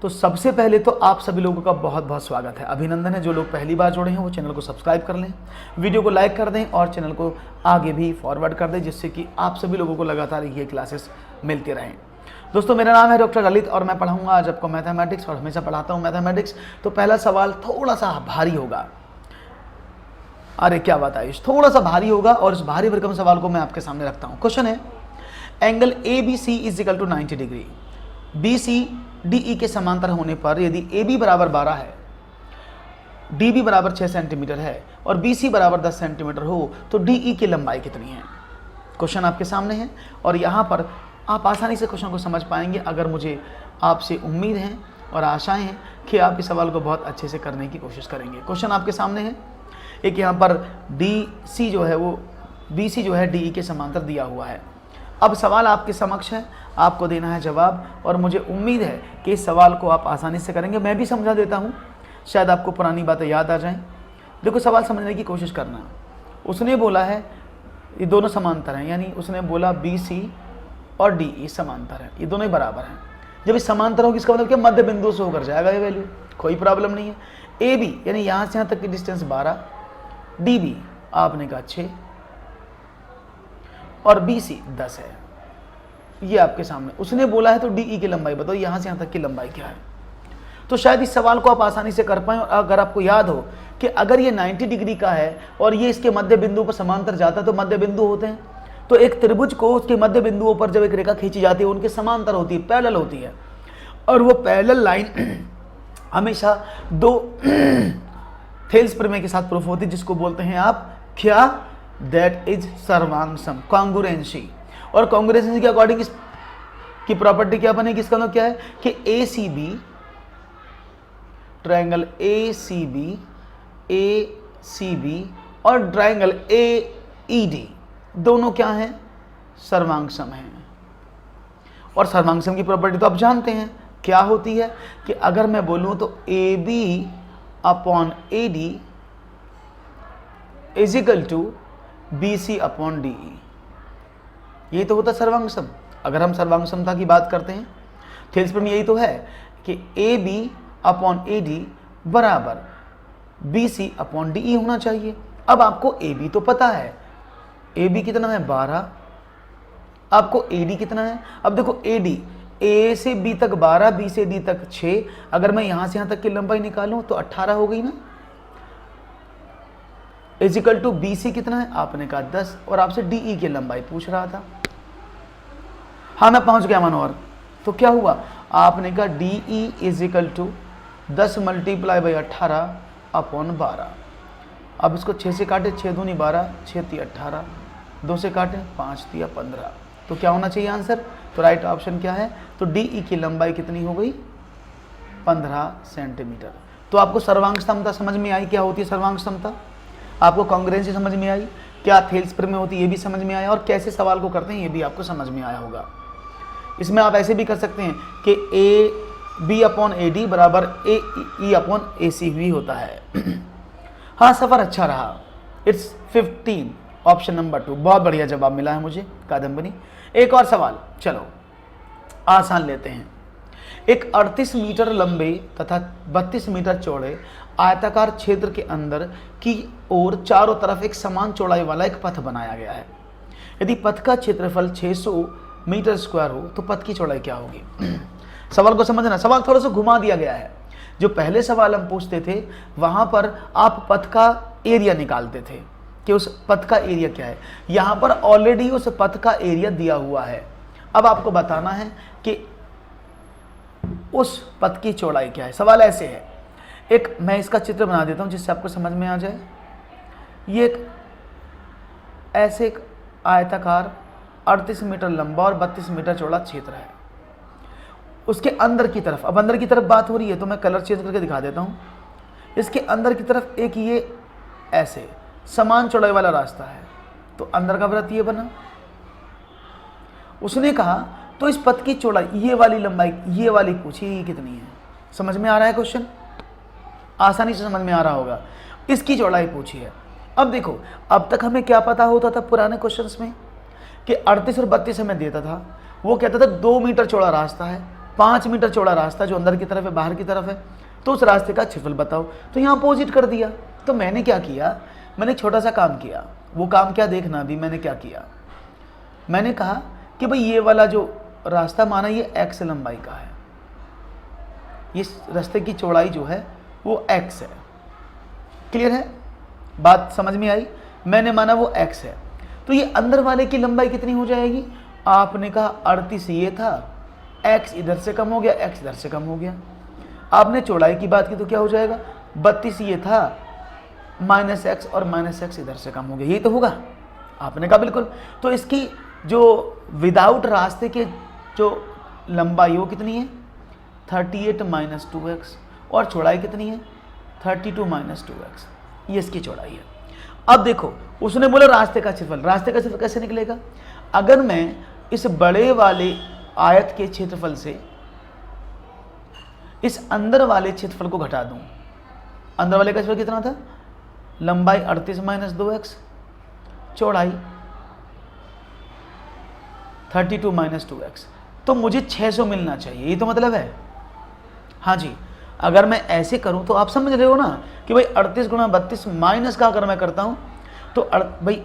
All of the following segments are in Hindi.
तो सबसे पहले तो आप सभी लोगों का बहुत बहुत स्वागत है, अभिनंदन है। जो लोग पहली बार जुड़े हैं वो चैनल को सब्सक्राइब कर लें, वीडियो को लाइक कर दें और चैनल को आगे भी फॉरवर्ड कर दें, जिससे कि आप सभी लोगों को लगातार ये क्लासेस मिलती रहें। दोस्तों, मेरा नाम है डॉक्टर ललित और मैं पढ़ाऊंगा आज आपको मैथमेटिक्स, और हमेशा पढ़ाता हूँ मैथमेटिक्स। तो पहला सवाल थोड़ा सा भारी होगा। अरे क्या बात है, थोड़ा सा भारी होगा और इस भारी भरकम सवाल को मैं आपके सामने रखता हूँ। क्वेश्चन है, angle A B C is equal to 90 degree. B C D E के समांतर होने पर यदि ए बी बराबर 12 है, डी बी बराबर 6 सेंटीमीटर है और बी सी बराबर 10 सेंटीमीटर हो तो डी ई की लंबाई कितनी है। क्वेश्चन आपके सामने है और यहाँ पर आप आसानी से क्वेश्चन को समझ पाएंगे अगर मुझे आपसे उम्मीद है और आशाएं हैं कि आप इस सवाल को बहुत अच्छे से करने की कोशिश करेंगे। क्वेश्चन आपके सामने है, एक यहाँ पर डी सी जो है वो बी सी जो है डी ई के समांतर दिया हुआ है। अब सवाल आपके समक्ष है, आपको देना है जवाब और मुझे उम्मीद है कि इस सवाल को आप आसानी से करेंगे। मैं भी समझा देता हूँ, शायद आपको पुरानी बातें याद आ जाएं। देखो, सवाल समझने की कोशिश करना। उसने बोला है ये दोनों समांतर हैं, यानी उसने बोला बी सी और डी ई समांतर है, ये दोनों ही बराबर हैं। जब ये समांतर होगी इसका मतलब क्या, मध्य बिंदु से होकर जाएगा ये वैल्यू, कोई प्रॉब्लम नहीं है। ए बी यानी यहाँ से यहाँ तक की डिस्टेंस 12, डी बी आपने कहा 6 और बी सी 10 है। ये आपके सामने उसने बोला है, तो डी ई की लंबाई बताओ, यहाँ से यहाँ तक की लंबाई क्या है। तो शायद इस सवाल को आप आसानी से कर पाएं। और अगर आपको याद हो कि अगर ये 90 डिग्री का है और ये इसके मध्य बिंदु पर समांतर जाता है, तो मध्य बिंदु होते हैं, तो एक त्रिभुज को उसके मध्य बिंदुओं पर जब एक रेखा खींची जाती है उनके समांतर होती है, पैरेलल होती है, और वो पैरेलल लाइन हमेशा दो थेल्स प्रमेय के साथ प्रूफ होती है, जिसको बोलते हैं आप क्या, दैट इज सर्वांगसम, कॉन्ग्रुएंसी। और कॉन्ग्रुएंसी के अकॉर्डिंग इसकी प्रॉपर्टी क्या बनेगी, इसका मतलब क्या है कि A C B, triangle A C B और ट्रायंगल ए ई डी दोनों क्या हैं, सर्वांगसम हैं। और सर्वांगसम की प्रॉपर्टी तो आप जानते हैं क्या होती है कि अगर मैं बोलूं तो A B upon A D is equal to B C upon D E, यही तो होता है सर्वांगसम। अगर हम सर्वांगसमता की बात करते हैं थेल्स में यही तो है कि A B upon A D बराबर B C upon D E होना चाहिए। अब आपको ए बी तो पता है, ए बी कितना है 12, आपको ए डी कितना है। अब देखो ए डी, ए से बी तक 12, बी से डी तक 6, अगर मैं यहां से यहां तक की लंबाई निकालूं तो 18 हो गई ना। इजिकल टू बी सी कितना है, आपने कहा 10, और आपसे डी ई की लंबाई पूछ रहा था। हाँ, मैं पहुंच गया मनोहर। तो क्या हुआ, आपने कहा D E is equal to 10 multiply by 18 upon 12। अब इसको 6 से काटे, 6 दूनी 12, 6 ती 18, 2 से काटे 5 तिया 15। तो क्या होना चाहिए आंसर, तो राइट ऑप्शन क्या है, तो डी ई की लंबाई कितनी हो गई, 15 सेंटीमीटर। तो आपको सर्वांग समता समझ में आई, क्या होती है सर्वांग समता, आपको कॉन्ग्रुएंसी समझ में आई, क्या थेल्स प्रमेय होती है ये भी समझ में आया, और कैसे सवाल को करते हैं ये भी आपको समझ में आया होगा। इसमें आप ऐसे भी कर सकते हैं कि A B upon A D बराबर ए ई अपॉन ए सी भी होता है। हाँ, सफ़र अच्छा रहा। इट्स 15, ऑप्शन नंबर 2, बहुत बढ़िया जवाब मिला है मुझे कादम्बनी। एक और सवाल, चलो आसान लेते हैं। एक 38 मीटर लंबे तथा 32 मीटर चौड़े आयताकार क्षेत्र के अंदर की ओर चारों तरफ एक समान चौड़ाई वाला एक पथ बनाया गया है। यदि पथ का क्षेत्रफल 600 मीटर स्क्वायर हो तो पथ की चौड़ाई क्या होगी। सवाल को समझना, सवाल थोड़ा सा घुमा दिया गया है। जो पहले सवाल हम पूछते थे वहां पर आप पथ का एरिया निकालते थे कि उस पथ का एरिया क्या है, यहां पर ऑलरेडी उस पथ का एरिया दिया हुआ है। अब आपको बताना है कि उस पथ की चौड़ाई क्या है। सवाल ऐसे है, एक मैं इसका चित्र बना देता हूं जिससे आपको समझ में आ जाए। ये एक ऐसे एक आयताकार 38 मीटर लंबा और 32 मीटर चौड़ा क्षेत्र है। उसके अंदर की तरफ, अब अंदर की तरफ बात हो रही है तो मैं कलर चेंज करके दिखा देता हूं। इसके अंदर की तरफ एक ये ऐसे समान चौड़ाई वाला रास्ता है, तो अंदर का वृत्त ये बना। उसने कहा तो इस पथ की चौड़ाई, ये वाली लंबाई, ये वाली पूछी, ये कितनी है। समझ में आ रहा है क्वेश्चन, आसानी से समझ में आ रहा होगा। इसकी चौड़ाई पूछी है। अब देखो, अब तक हमें क्या पता होता था पुराने क्वेश्चंस में कि 38 और 32 हमें देता था, वो कहता था 2 मीटर चौड़ा रास्ता है, 5 मीटर चौड़ा रास्ता जो अंदर की तरफ है, बाहर की तरफ है, तो उस रास्ते का क्षेत्रफल बताओ। तो यहाँ अपोजिट कर दिया। तो मैंने क्या किया, मैंने एक छोटा सा काम किया। वो काम क्या, देखना अभी मैंने क्या किया। मैंने कहा कि भाई ये वाला जो रास्ता माना ये x लंबाई का है, इस रास्ते की चौड़ाई जो है वो x है। क्लियर है, बात समझ में आई? मैंने माना वो x है, तो ये अंदर वाले की लंबाई कितनी हो जाएगी? आपने कहा 38 ये था, x इधर से कम हो गया, x इधर से कम हो गया। आपने चौड़ाई की बात की तो क्या हो जाएगा, 32 ये था, -x और -x इधर से कम हो गया, यही तो होगा। आपने कहा बिल्कुल। तो इसकी जो विदाउट रास्ते के जो लंबाई वो कितनी है, 38 - 2x, और चौड़ाई कितनी है, 32 - 2x, ये इसकी चौड़ाई है। अब देखो उसने बोला रास्ते का क्षेत्रफल, रास्ते का क्षेत्रफल कैसे निकलेगा? अगर मैं इस बड़े वाले आयत के क्षेत्रफल से इस अंदर वाले क्षेत्रफल को घटा दूं, अंदर वाले का क्षेत्रफल कितना था, लंबाई 38 - 2x, चौड़ाई 32 - 2x, तो मुझे 600 मिलना चाहिए, ये तो मतलब है। हाँ जी, अगर मैं ऐसे करूं तो आप समझ रहे हो ना कि भाई 38 × 32 माइनस का अगर मैं करता हूं तो भाई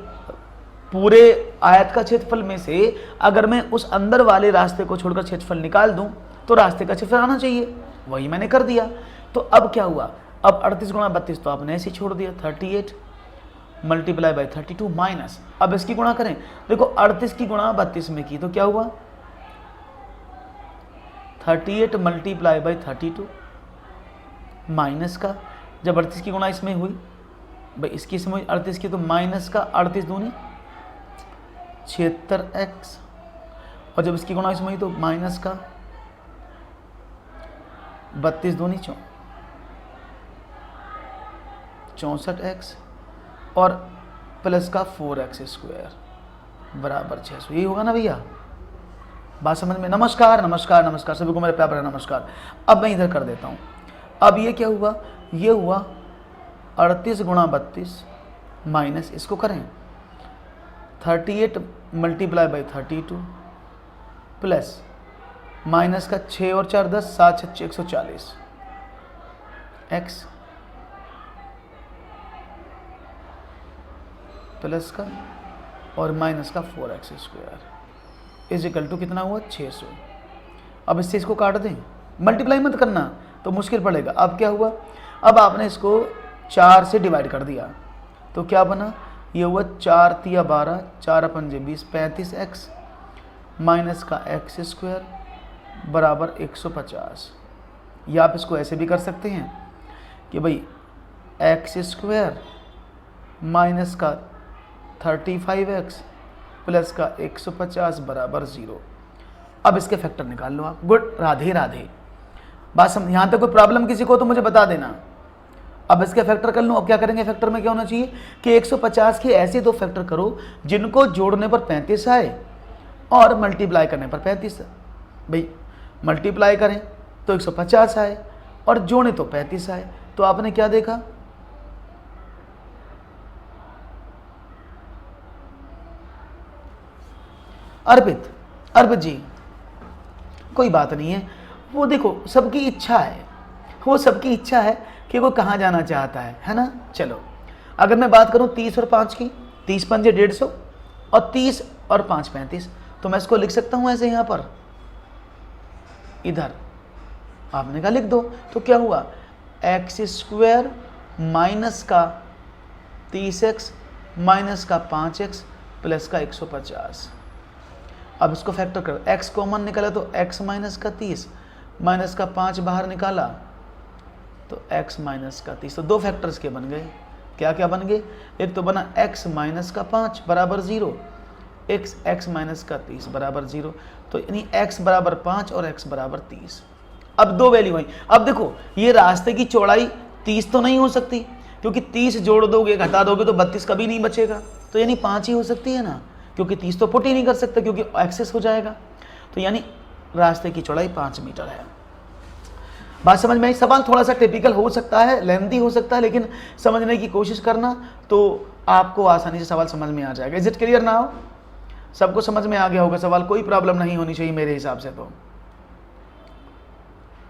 पूरे आयत का क्षेत्रफल में से अगर मैं उस अंदर वाले रास्ते को छोड़कर क्षेत्रफल निकाल दूं तो रास्ते का क्षेत्रफल आना चाहिए, वही मैंने कर दिया। तो अब क्या हुआ, अब 38 × 32 तो आपने ऐसे छोड़ दिया, 38 × 32 माइनस, अब इसकी गुणा करें, देखो 38 की गुणा 32 में की तो क्या हुआ, 38 × 32 माइनस का, जब 38 की गुणा इसमें हुई, भाई इसकी इसमें 38 की, तो माइनस का 38 दूनी 76x, और जब इसकी गुणा इसमें हुई तो माइनस का 32 दूनी 64x, और प्लस का 4x² बराबर 600। यही होगा ना भैया, बात समझ में? नमस्कार नमस्कार नमस्कार सभी को मेरे प्यार भरा नमस्कार। अब मैं इधर कर देता हूँ। अब ये क्या हुआ, ये हुआ 38 × 32 माइनस, इसको करें 38 × 32 प्लस माइनस का 6 और 4 10, 7 6 140 x प्लस का और माइनस का 4x² इजिकल टू कितना हुआ, 600। अब इससे इसको काट दें, मल्टीप्लाई मत करना तो मुश्किल पड़ेगा। अब क्या हुआ, अब आपने इसको 4 से डिवाइड कर दिया तो क्या बना, ये हुआ 4 × 12, 4 × 20 35x माइनस का x² बराबर 150। या आप इसको ऐसे भी कर सकते हैं कि भाई x² माइनस का 35x प्लस का 150 बराबर 0। अब इसके फैक्टर निकाल लो आप। गुड, राधे राधे। बात समझ, यहाँ तक कोई प्रॉब्लम किसी को तो मुझे बता देना। अब इसके फैक्टर कर लूँ। अब क्या करेंगे, फैक्टर में क्या होना चाहिए कि 150 के ऐसे दो फैक्टर करो जिनको जोड़ने पर 35 आए और मल्टीप्लाई करने पर 35। भाई मल्टीप्लाई करें तो 150 आए और जोड़े तो 35 आए, तो आपने क्या देखा, अर्पित जी कोई बात नहीं है, वो देखो सबकी इच्छा है, वो सबकी इच्छा है कि वो कहाँ जाना चाहता है ना। चलो अगर मैं बात करूँ 30 और 5 की, 30 × 5 = 150 और 30 और 5 35, तो मैं इसको लिख सकता हूँ ऐसे यहाँ पर, इधर आपने कहा लिख दो। तो क्या हुआ, x² माइनस का 30x माइनस का 5x प्लस का 150। अब इसको फैक्टर करो, x कॉमन निकाला तो x माइनस का 30 माइनस का 5 बाहर निकाला तो x माइनस का 30। तो दो फैक्टर्स के बन गए, क्या क्या बन गए, एक तो बना x माइनस का 5 बराबर 0, x माइनस का 30 बराबर 0। तो यानी x बराबर 5 और x बराबर 30। अब दो वैल्यू आई। अब देखो ये रास्ते की चौड़ाई 30 तो नहीं हो सकती, क्योंकि 30 जोड़ दोगे घटा दोगे तो 32 कभी नहीं बचेगा, तो यानी 5 ही हो सकती है ना, क्योंकि 30 तो पुट ही नहीं कर सकते क्योंकि एक्सेस हो जाएगा। तो यानी रास्ते की चौड़ाई 5 मीटर है। बात समझ में आई। सवाल थोड़ा सा टिपिकल हो सकता है, लेंथी हो सकता है, लेकिन समझने की कोशिश करना तो आपको आसानी से सवाल समझ में आ जाएगा। Is it clear now? सबको समझ में आ गया होगा सवाल, कोई प्रॉब्लम नहीं होनी चाहिए मेरे हिसाब से। तो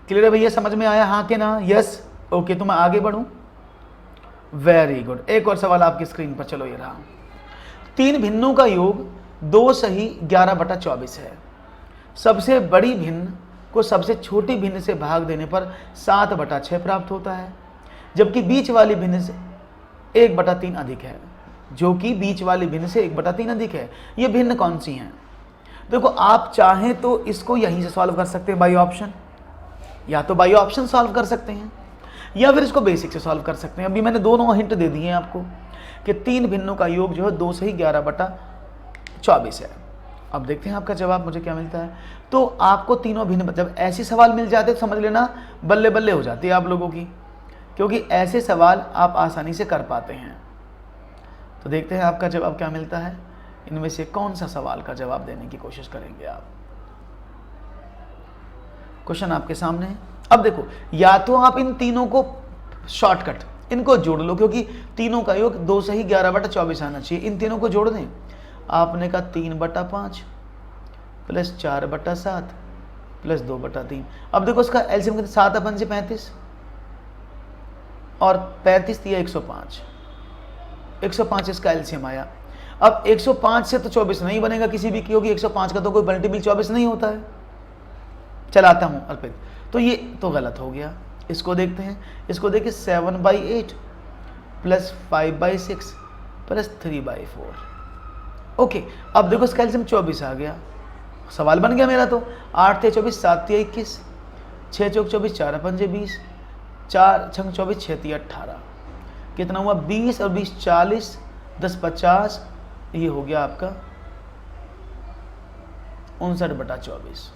क्लियर है भैया, समझ में आया हाँ के ना? Yes, okay. तो मैं आगे बढ़ूं, वेरी गुड। एक और सवाल आपकी स्क्रीन पर, चलो ये रहा। 3 भिन्नों का योग 2 सही 11/24 है। सबसे बड़ी भिन्न को सबसे छोटी भिन्न से भाग देने पर 7/6 प्राप्त होता है, जबकि बीच वाली भिन्न से 1/3 अधिक है। जो कि बीच वाली भिन्न से 1/3 अधिक है। ये भिन्न कौन सी हैं? देखो, आप चाहें तो इसको यहीं से सॉल्व कर सकते हैं बाई ऑप्शन, या तो बाई ऑप्शन सॉल्व कर सकते हैं, या फिर इसको बेसिक से सॉल्व कर सकते हैं। अभी मैंने दोनों हिंट दे दिए हैं आपको कि 3 भिन्नों का योग जो है 2 सही 11/24 है। अब देखते हैं आपका जवाब मुझे क्या मिलता है। तो आपको तीनों भिन्न, जब ऐसे सवाल मिल जाते तो समझ लेना बल्ले बल्ले हो जाती है आप लोगों की, क्योंकि ऐसे सवाल आप आसानी से कर पाते हैं। तो देखते हैं आपका जवाब क्या मिलता है। इनमें से कौन सा सवाल का जवाब देने की कोशिश करेंगे आप? क्वेश्चन आपके सामने है। अब देखो, या तो आप इन तीनों को शॉर्टकट इनको जोड़ लो, क्योंकि तीनों का योग 2 सही 11/24 आना चाहिए। इन तीनों को जोड़ दें। आपने कहा 3/5 प्लस 4/7 प्लस 2/3। अब देखो इसका एलसीएम कितना, 7 अपन से 35 और 35 दिया 105। 105 इसका एलसीएम आया। अब 105 से तो 24 नहीं बनेगा किसी भी, क्योंकि 105 का तो कोई मल्टीपल 24 नहीं होता है। चलाता हूं अर्पित, तो ये तो गलत हो गया। इसको देखते हैं। इसको देखिए 7/8 प्लस 5/6 प्लस 3/4। ओके, अब देखो इसका एलसीएम 24 आ गया। सवाल बन गया मेरा तो। 8 × 24 7 × 21 6 × 24 4 × 5 20 4 × 24 6 × 18 कितना हुआ? 20 और 20 40 10 50, ये हो गया आपका 59/24।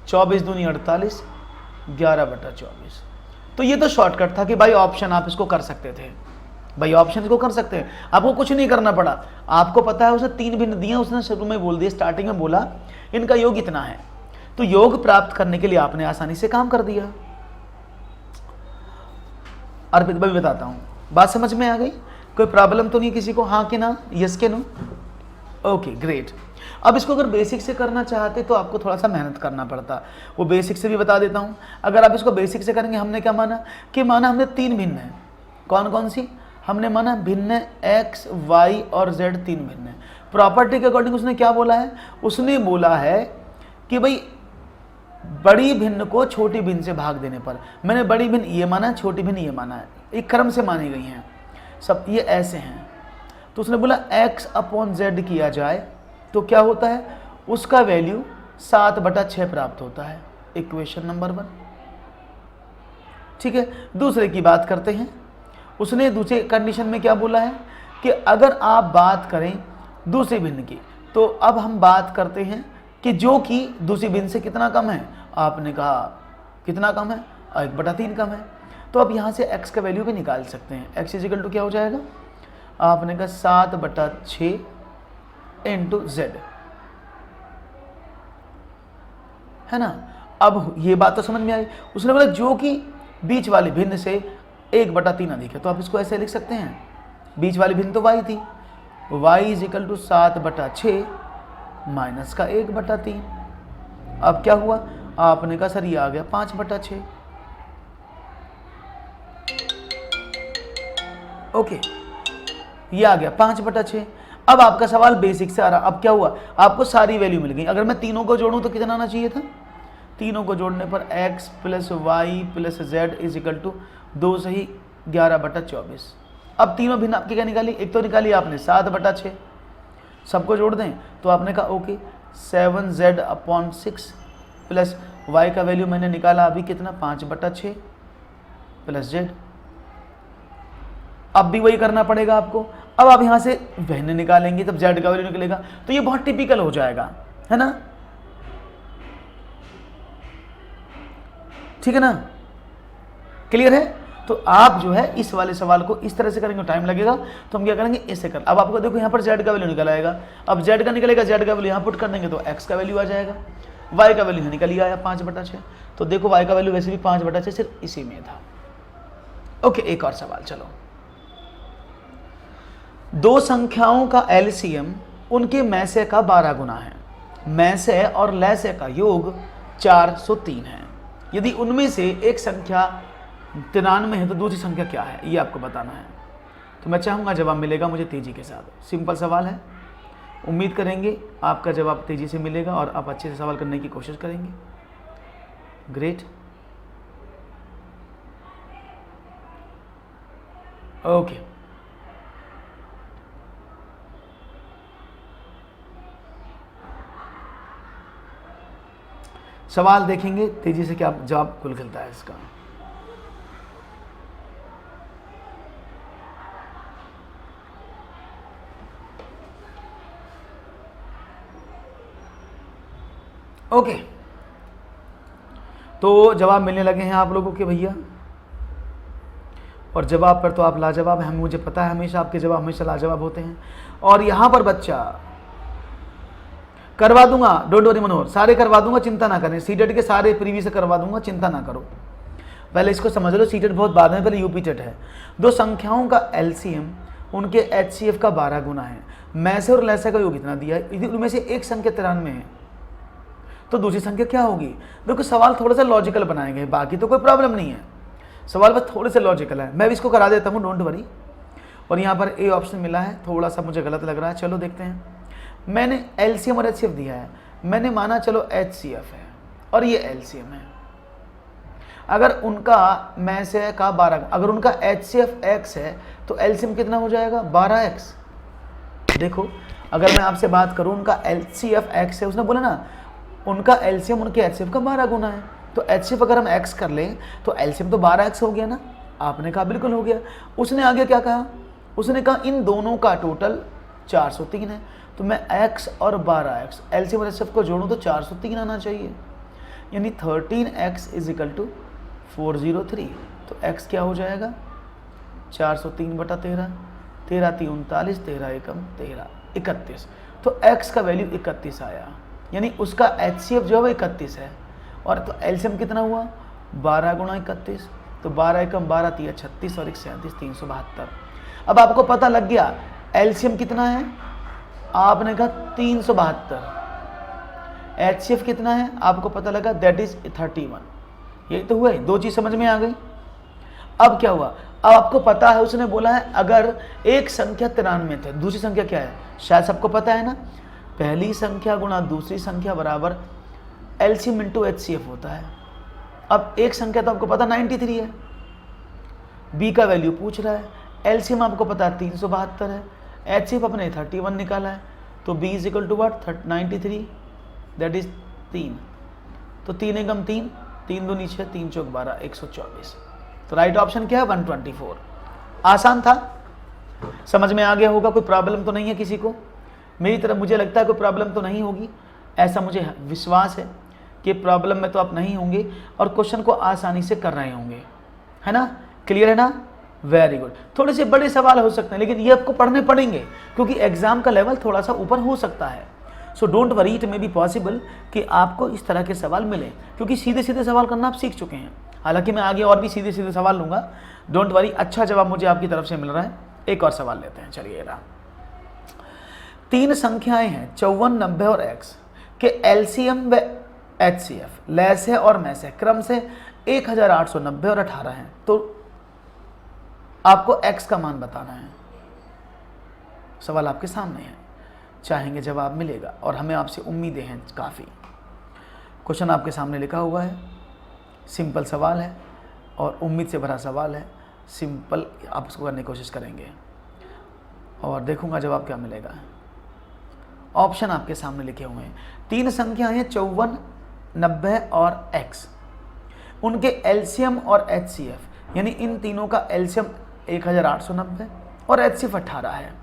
24 दूनी 48 11/24। तो ये तो शॉर्टकट था कि भाई ऑप्शन आप इसको कर सकते थे, भाई ऑप्शन इसको कर सकते हैं, आपको कुछ नहीं करना पड़ा। आपको पता है उसने 3 भिन्न दिए, उसने शुरू में बोल दिया, स्टार्टिंग में बोला इनका योग इतना है, तो योग प्राप्त करने के लिए आपने आसानी से काम कर दिया। अर्पित भाई बताता हूं, बात समझ में आ गई? कोई प्रॉब्लम तो नहीं किसी को? हाँ कि ना? यस के नो? Okay great. अब इसको अगर बेसिक से करना चाहते तो आपको थोड़ा सा मेहनत करना पड़ता, वो बेसिक से भी बता देता हूं। अगर आप इसको बेसिक से करेंगे, हमने क्या माना कि माना हमने 3 भिन्न है। कौन कौन सी? हमने माना भिन्न x, y और z 3 भिन्न है। प्रॉपर्टी के अकॉर्डिंग उसने क्या बोला है? उसने बोला है कि भाई बड़ी भिन्न को छोटी भिन्न से भाग देने पर, मैंने बड़ी भिन्न ये माना है, छोटी भिन्न ये माना है, एक क्रम से मानी गई हैं सब, ये ऐसे हैं। तो उसने बोला x/z किया जाए तो क्या होता है? उसका वैल्यू 7/6 प्राप्त होता है। Equation number 1। ठीक है, दूसरे की बात करते हैं। उसने दूसरे कंडीशन में क्या बोला है कि अगर आप बात करें दूसरी भिन्न की, तो अब हम बात करते हैं कि जो कि दूसरी भिन्न से कितना कम है। आपने कहा कितना कम है? 1/3 कम है। तो अब यहाँ से x का वैल्यू भी निकाल सकते हैं। x इजिकल टू क्या हो जाएगा? आपने कहा 7/6 इंटू z, है ना? अब ये बात तो समझ में आई। उसने बोला जो कि बीच वाली भिन्न से 1/3 अधिक है, तो आप इसको ऐसे लिख सकते हैं। बीच वाली भिन्न तो y थी, y इजिकल टू 7/6 माइनस का 1/3। अब क्या हुआ? आपने कहा सर ये आ गया 5/6। ओके, ये आ गया 5/6। अब आपका सवाल बेसिक से आ रहा। अब क्या हुआ? आपको सारी वैल्यू मिल गई। अगर मैं तीनों को जोड़ूं तो कितना आना चाहिए था? तीनों को जोड़ने पर x plus y plus z is equal to 2 सही 11/24। अब तीनों भिन्न आपकी क्या निकाली? एक तो निकाली आपने 7/6, सबको जोड़ दें तो आपने कहा ओके 7z/6 प्लस y का वैल्यू मैंने निकाला अभी कितना? 5/6 प्लस z। अब भी वही करना पड़ेगा आपको। अब आप यहां से भिन्न निकालेंगे तब z का वैल्यू निकलेगा, तो ये बहुत टिपिकल हो जाएगा, है ना? ठीक है ना? क्लियर है? तो आप जो है इस वाले सवाल को इस तरह से करेंगे, टाइम लगेगा, तो हम क्या करेंगे इससे कर। अब आपको देखो यहाँ पर z का वैल्यू निकल आएगा। अब z का निकलेगा, z का वैल्यू यहाँ पुट कर देंगे तो x का वैल्यू आ जाएगा। y का वैल्यू निकल ही आया 5/6। तो देखो y का वैल्यू वैसे भी 5/6 सिर्फ इसी में था। ओके, एक और सवाल चलो। दो संख्याओं का एलसीएम उनके मैसे का 12 गुना है। मैसे और लैसे का योग 403 है। यदि उनमें से एक संख्या 93 है तो दूसरी संख्या क्या है, ये आपको बताना है। तो मैं चाहूँगा जवाब मिलेगा मुझे तेज़ी के साथ। सिंपल सवाल है, उम्मीद करेंगे आपका जवाब तेज़ी से मिलेगा और आप अच्छे से सवाल करने की कोशिश करेंगे। Great, okay. सवाल देखेंगे तेजी से क्या जवाब खुल खिलता है इसका। ओके, तो जवाब मिलने लगे हैं आप लोगों के भैया, और जवाब पर तो आप लाजवाब हैं। मुझे पता है हमेशा आपके जवाब हमेशा लाजवाब होते हैं। और यहाँ पर बच्चा करवा दूंगा, डोंट वरी मनोहर, सारे करवा दूंगा, चिंता ना करें। सीटेट के सारे प्रीवियस करवा दूंगा, चिंता ना करो। पहले इसको समझ लो, सीटेट बहुत बाद में, पहले यूपी टेट है। दो संख्याओं का एलसीएम उनके एचसीएफ का 12 गुना है। मैसे और लैसे का योग इतना दिया है, यदि उनमें से एक संख्या 93 है तो दूसरी संख्या क्या होगी। देखो सवाल थोड़ा सा लॉजिकल बनाए गए, बाकी तो कोई प्रॉब्लम नहीं है, सवाल बस थोड़े से लॉजिकल है। मैं भी इसको करा देता हूँ, डोंट वरी। और यहाँ पर ए ऑप्शन मिला है, थोड़ा सा मुझे गलत लग रहा है, चलो देखते हैं। मैंने एलसीएम और एचसीएफ दिया है, मैंने माना चलो एचसीएफ है और ये एलसीएम है। अगर उनका मैं से का 12, अगर उनका एचसीएफ x है तो एलसीएम कितना हो जाएगा 12x। देखो अगर मैं आपसे बात करूं, उनका एचसीएफ x है, उसने बोला ना उनका एलसीएम उनके एचसीएफ का 12 गुना है, तो एचसीएफ अगर हम x कर लें तो एलसीएम तो 12x हो गया ना। आपने कहा बिल्कुल हो गया। उसने आगे क्या कहा, उसने कहा इन दोनों का टोटल 403 है, तो मैं x और 12x एलसीएम और एचसीएफ को जोड़ूं तो 403 आना चाहिए, यानी 13x इज इक्वल टू 403। तो x क्या हो जाएगा 403/13, 13 3 39, 13 एकम 13, 31। तो x का वैल्यू 31 आया, यानी उसका एचसीएफ जो है 31 है। और तो एलसीएम कितना हुआ 12 गुणा 31, तो 12 एकम 12 3 36 और 1 37, 372। अब आपको पता लग गया एलसीएम कितना है, आपने कहा 372। एचसीएफ कितना है आपको पता लगा, दैट इज 31। यही तो हुआ है, दो चीज समझ में आ गई। अब क्या हुआ, अब आपको पता है उसने बोला है अगर एक संख्या 93 थे, दूसरी संख्या क्या है शायद सबको पता है ना, पहली संख्या गुणा दूसरी संख्या बराबर एलसीएम इंटू एचसीएफ होता है। अब एक संख्या तो आपको पता 93 है, बी का वैल्यू पूछ रहा है, एलसीएम आपको पता है 372 है, एचसीएफ अपने 31 निकाला है, तो b is equal to what 93, that is 3। तो 3 एकम 3, 3 दूनी 6, 3 चौक 12, 124। तो राइट ऑप्शन क्या है 124। आसान था, समझ में आ गया होगा, कोई प्रॉब्लम तो नहीं है किसी को। मेरी तरफ मुझे लगता है कोई प्रॉब्लम तो नहीं होगी, ऐसा मुझे विश्वास है कि प्रॉब्लम में तो आप नहीं होंगे और क्वेश्चन को आसानी से कर रहे होंगे, है ना, क्लियर है ना, वेरी गुड। थोड़े से बड़े सवाल हो सकते हैं लेकिन ये आपको पढ़ने पड़ेंगे क्योंकि एग्जाम का लेवल थोड़ा सा ऊपर हो सकता है। So don't worry, it may be possible कि आपको इस तरह के सवाल मिले क्योंकि सीधे सीधे सवाल करना आप सीख चुके हैं। हालांकि मैं आगे और भी सीधे सीधे सवाल लूंगा, डोंट वरी। अच्छा जवाब मुझे आपकी तरफ से मिल रहा है। एक और सवाल लेते हैं, चलिए रहा। 3 संख्याएं हैं 54, 90 और x के एलसीएम व एचसीएफ लैस है और मैस है, क्रम से 1890 और 18 हैं। तो आपको x का मान बताना है। सवाल आपके सामने है, चाहेंगे जवाब मिलेगा और हमें आपसे उम्मीदें हैं काफ़ी। क्वेश्चन आपके सामने लिखा हुआ है, सिंपल सवाल है और उम्मीद से भरा सवाल है। सिंपल आप उसको करने की कोशिश करेंगे और देखूंगा जवाब क्या मिलेगा। ऑप्शन आपके सामने लिखे हुए हैं, 3 संख्या हैं 54, 90 और x, उनके एलसीएम और एचसीएफ, यानी इन तीनों का एलसीएम 1890 और एचसीएफ 18 है।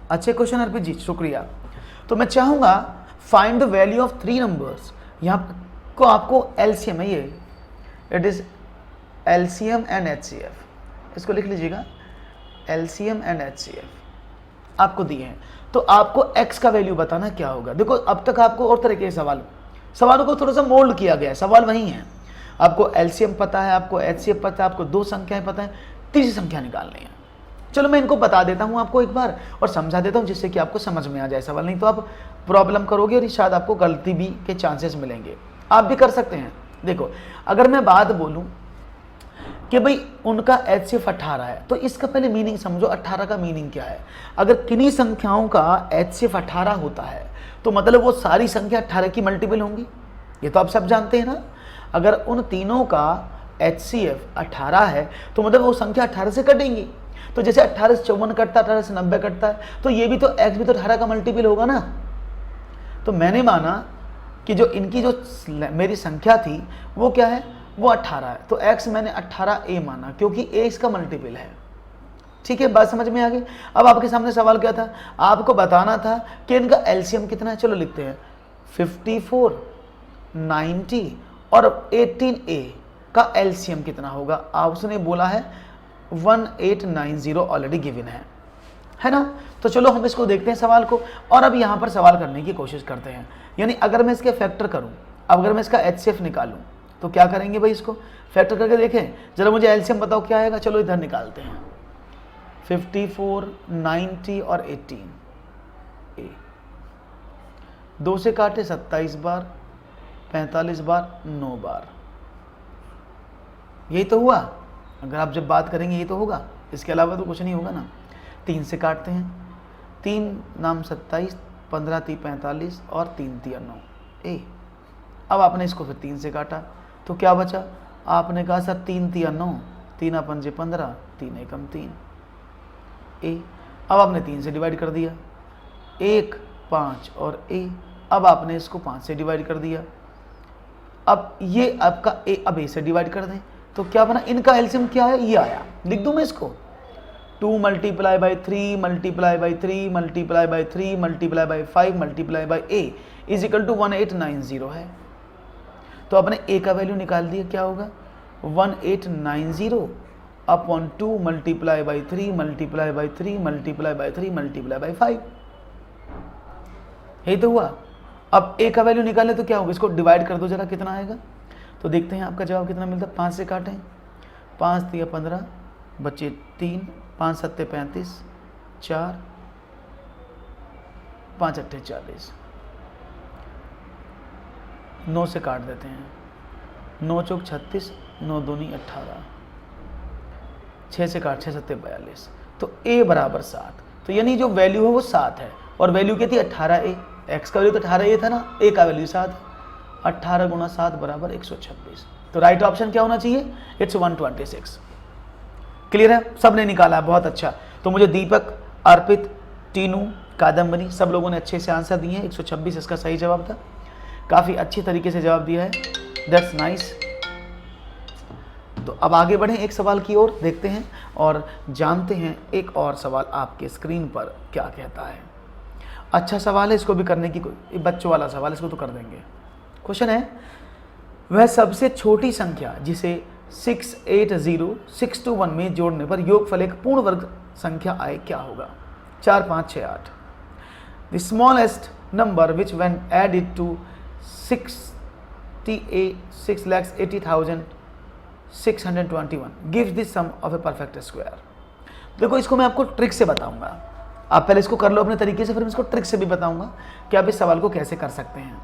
अच्छे क्वेश्चन अर्पित जी, शुक्रिया। तो मैं चाहूंगा find the value of 3 numbers. यहाँ को आपको एलसीएम है, ये it is LCM and HCF, इसको लिख लीजिएगा, एलसीएम एंड एचसीएफ आपको दिए हैं। तो आपको x का वैल्यू बताना क्या होगा। देखो अब तक आपको और तरह के सवालों को थोड़ा सा मोल्ड किया गया है, सवाल वही है। आपको एलसीएम पता है, आपको एचसीएफ पता है, आपको 2 संख्याएं पता है, तीसरी संख्या निकालनी है। चलो मैं इनको बता देता हूं आपको एक बार और समझा देता हूं जिससे कि आपको समझ में आ जाए सवाल, नहीं तो आप प्रॉब्लम करोगे और शायद आपको गलती भी के चांसेस मिलेंगे। आप भी कर सकते हैं, देखो अगर मैं बात बोलूं कि भाई उनका HCF 18 है, तो इसका पहले मीनिंग समझो, 18 का मीनिंग क्या है। अगर किन्हीं संख्याओं का HCF 18 होता है तो मतलब वो सारी संख्या 18 की मल्टीपल होंगी, ये तो आप सब जानते हैं ना। अगर उन तीनों का HCF 18 है तो मतलब वो संख्या 18 से कटेंगी। तो जैसे 18 से 54 कटता है, 18 से 90 कटता है, तो ये भी तो x भी तो 18 का मल्टीपल होगा ना। तो मैंने माना कि जो इनकी जो मेरी संख्या थी वो क्या है, वो 18 है, तो x मैंने 18a माना क्योंकि a इसका मल्टीपल है। ठीक है, बात समझ में आ गई। अब आपके सामने सवाल क्या था, आपको बताना था कि इनका एलसीएम कितना है। चलो लिखते हैं 54, 90 और 18a का एलसीएम कितना होगा। आप उसने बोला है 1890 ऑलरेडी गिवन है ना। तो चलो हम इसको देखते हैं सवाल को, और अब यहाँ पर सवाल करने की कोशिश करते हैं। यानी अगर मैं इसके फैक्टर करूँ, अब अगर मैं इसका HCF निकालूँ तो क्या करेंगे भाई, इसको फैक्टर करके देखें जरा, मुझे एलसीएम बताओ क्या आएगा। चलो इधर निकालते हैं 54, 90 और 18 2 से काटे 27 बार, 45 बार, 9 बार, यही तो हुआ। अगर आप जब बात करेंगे ये तो होगा, इसके अलावा तो कुछ नहीं होगा ना। 3 से काटते हैं, 3 नाम 27, 15 3 45 और 3 3 9 अब आपने इसको फिर 3 से काटा तो क्या बचा, आपने कहा सर 3 3 9, 3 अपन 15, 3 एकम 3 अब आपने 3 से डिवाइड कर दिया, 1 5 और अब आपने इसको 5 से डिवाइड कर दिया। अब ये आपका अब a से डिवाइड कर दें तो क्या बना, इनका एलसीएम क्या है, ये आया। लिख दूं मैं इसको 2 multiply by 3 multiply by 3 multiply by 3 multiply by 5 multiply by a is equal to 1890 है। तो आपने a का वैल्यू निकाल दिया, क्या होगा 1890 upon 2 multiply by 3 multiply by 3 multiply by 3 multiply by 5, यही तो हुआ। अब a का वैल्यू निकाले तो क्या होगा, इसको डिवाइड कर दो जरा, कितना आएगा। तो देखते हैं आपका जवाब कितना मिलता है। 5 से काटें, 5 3 15 बचे 3, 5 7 35, 4 5 8 40, 9 से काट देते हैं, 9 चौक 36, 9 दूनी 18, 6 से काट 6 7 42, तो a बराबर 7। तो यानी जो वैल्यू है वो 7 है, और वैल्यू क्या थी 18a, x का वैल्यू तो 18a था ना, a का वैल्यू 7 है। 18 गुणा 7 बराबर 126। तो राइट ऑप्शन क्या होना चाहिए, इट्स 126। क्लियर है, सब ने निकाला है, बहुत अच्छा। तो मुझे दीपक, अर्पित, टीनू, कादम्बनी सब लोगों ने अच्छे से आंसर दिए हैं। 126 इसका सही जवाब था, काफ़ी अच्छी तरीके से जवाब दिया है, दैट्स नाइस। तो अब आगे बढ़ें एक सवाल की ओर, देखते हैं और जानते हैं एक और सवाल आपके स्क्रीन पर क्या कहता है। अच्छा सवाल है, इसको भी करने की, बच्चों वाला सवाल, इसको तो कर देंगे। क्वेश्चन है, वह सबसे छोटी संख्या जिसे 680,621 में जोड़ने पर योगफल एक पूर्ण वर्ग संख्या आए क्या होगा। 4 5 6 8। The smallest number which when added to 6,80,621 gives the sum of a perfect square. देखो इसको मैं आपको ट्रिक से बताऊंगा, आप पहले इसको कर लो अपने तरीके से, फिर मैं इसको ट्रिक से भी बताऊंगा कि आप इस सवाल को कैसे कर सकते हैं।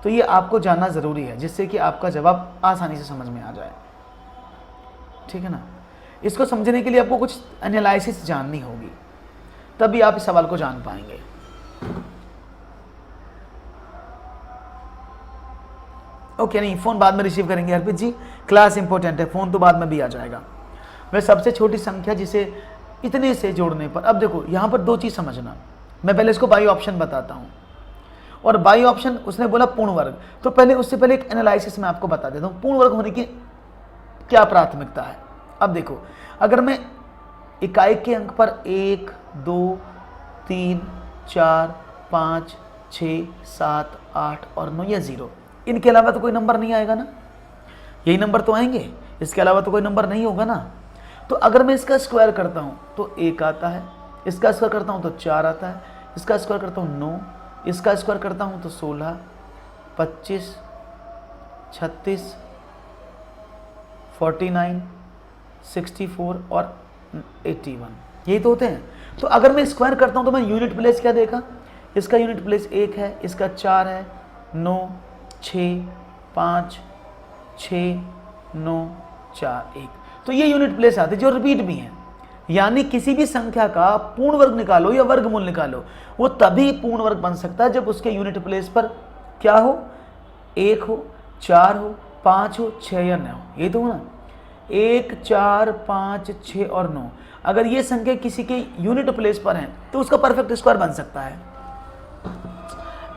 तो ये आपको जानना ज़रूरी है जिससे कि आपका जवाब आसानी से समझ में आ जाए, ठीक है ना। इसको समझने के लिए आपको कुछ एनालिसिस जाननी होगी, तभी आप इस सवाल को जान पाएंगे। ओके, नहीं फ़ोन बाद में रिसीव करेंगे अर्पित जी, क्लास इंपॉर्टेंट है, फ़ोन तो बाद में भी आ जाएगा। वह सबसे छोटी संख्या जिसे इतने से जोड़ने पर, अब देखो यहाँ पर दो चीज़ समझना, मैं पहले इसको बाई ऑप्शन बताता हूँ, और बाई ऑप्शन उसने बोला पूर्ण वर्ग, तो पहले उससे पहले एक एनालिसिस मैं आपको बता देता हूँ पूर्ण वर्ग होने की क्या प्राथमिकता है। अब देखो, अगर मैं इकाई के अंक पर 1 2 3 4 5 6 7 8 और 9 या 0, इनके अलावा तो कोई नंबर नहीं आएगा ना, यही नंबर तो आएंगे, इसके अलावा तो कोई नंबर नहीं होगा ना। तो अगर मैं इसका स्क्वायर करता हूँ तो 1 आता है, इसका स्क्वायर करता हूँ तो 4 आता है, इसका स्क्वायर करता हूँ 9, इसका स्क्वायर करता हूँ तो 16 25 36 49 64 और 81, यही तो होते हैं। तो अगर मैं स्क्वायर करता हूँ तो मैं यूनिट प्लेस क्या देखा, इसका यूनिट प्लेस 1 है, इसका 4 है, 9 6 5 6 9 4 1। तो ये यूनिट प्लेस आते हैं जो रिपीट भी हैं। यानी किसी भी संख्या का पूर्ण वर्ग निकालो या वर्गमूल निकालो, वो तभी पूर्ण वर्ग बन सकता है जब उसके यूनिट प्लेस पर क्या हो, 1 हो, 4 हो, 5 हो, 6 या 9 हो। ये तो हो ना, 1 4 5 6 और 9। अगर ये संख्या किसी के यूनिट प्लेस पर है तो उसका परफेक्ट स्क्वायर बन सकता है।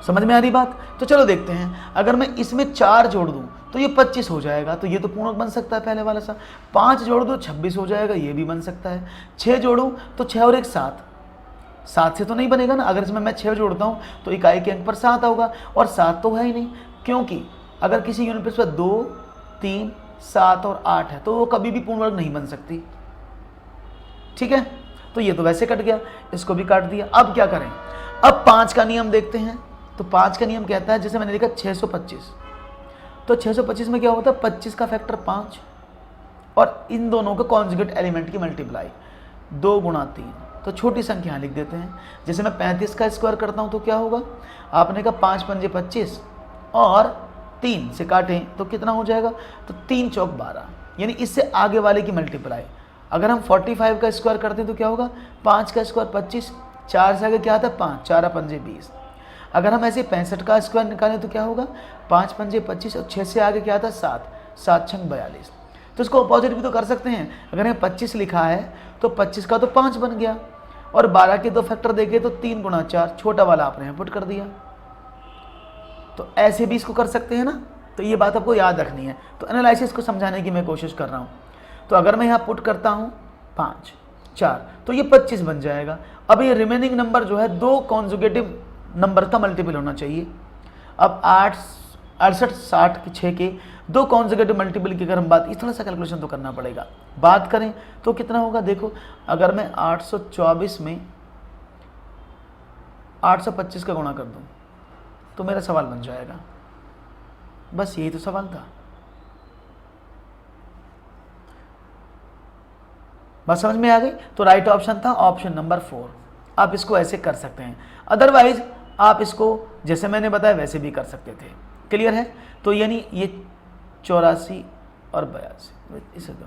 समझ में आ रही बात? तो चलो देखते हैं। अगर मैं इसमें 4 जोड़ दूं तो ये 25 हो जाएगा, तो ये तो पूर्ण बन सकता है पहले वाला सा। 5 जोड़ दो 26 हो जाएगा, ये भी बन सकता है। 6 जोड़ूं तो 6 और 1 7, 7 से तो नहीं बनेगा ना। अगर इसमें मैं 6 जोड़ता हूँ तो इकाई के अंक पर 7 होगा, और 7 तो है ही नहीं, क्योंकि अगर किसी यूनिट प्लेस पर 2 3 7 और 8 है तो वो कभी भी पूर्ण वर्ग नहीं बन सकती। ठीक है, तो ये तो वैसे कट गया, इसको भी काट दिया। अब क्या करें? अब 5 का नियम देखते हैं। तो 5 का नियम कहता है, जैसे मैंने लिखा 625, तो 625 में क्या होता है, 25 का फैक्टर 5 और इन दोनों के कॉन्जुगेट एलिमेंट की मल्टीप्लाई 2 गुणा 3। तो छोटी संख्या यहाँ लिख देते हैं। जैसे मैं 35 का स्क्वायर करता हूँ तो क्या होगा, आपने कहा 5 पंजे 25 और 3 से काटें तो कितना हो जाएगा, तो 3 चौक 12, यानी इससे आगे वाले की मल्टीप्लाई। अगर हम 45 का स्क्वायर करते हैं तो क्या होगा, 5 का स्क्वायर 25, 4 से आगे क्या आता है 5, 4 पंजे 20। अगर हम ऐसे 65 का स्क्वायर निकालें तो क्या होगा, 5 पंजे 25 और 6 से आगे क्या आता है 7, 7 छंग 42। तो इसको अपोजिट भी तो कर सकते हैं। अगर हमें 25 लिखा है तो 25 का तो 5 बन गया, और 12 के 2 फैक्टर देखे तो 3 गुणा 4, छोटा वाला आपने यहाँ पुट कर दिया। तो ऐसे भी इसको कर सकते हैं ना। तो ये बात आपको याद रखनी है। तो एनालिसिस को समझाने की मैं कोशिश कर रहा हूँ। तो अगर मैं यहाँ पुट करता हूँ 5 4 तो ये 25 बन जाएगा। अब ये रिमेनिंग नंबर जो है 2 कॉन्जुगेटिव नंबर का मल्टीपल होना चाहिए। अब 8 68 60 के 6 के 2 कॉन्जुगेटिव मल्टीपल की अगर हम बात, इस तरह से कैलकुलेशन तो करना पड़ेगा। बात करें तो कितना होगा, देखो अगर मैं 824 में 825 का गुणा कर दूं तो मेरा सवाल बन जाएगा। बस यही तो सवाल था। बात समझ में आ गई? तो राइट ऑप्शन था ऑप्शन नंबर 4। आप इसको ऐसे कर सकते हैं, अदरवाइज आप इसको जैसे मैंने बताया वैसे भी कर सकते थे। क्लियर है? तो यानी ये 84 और 82 इसे दो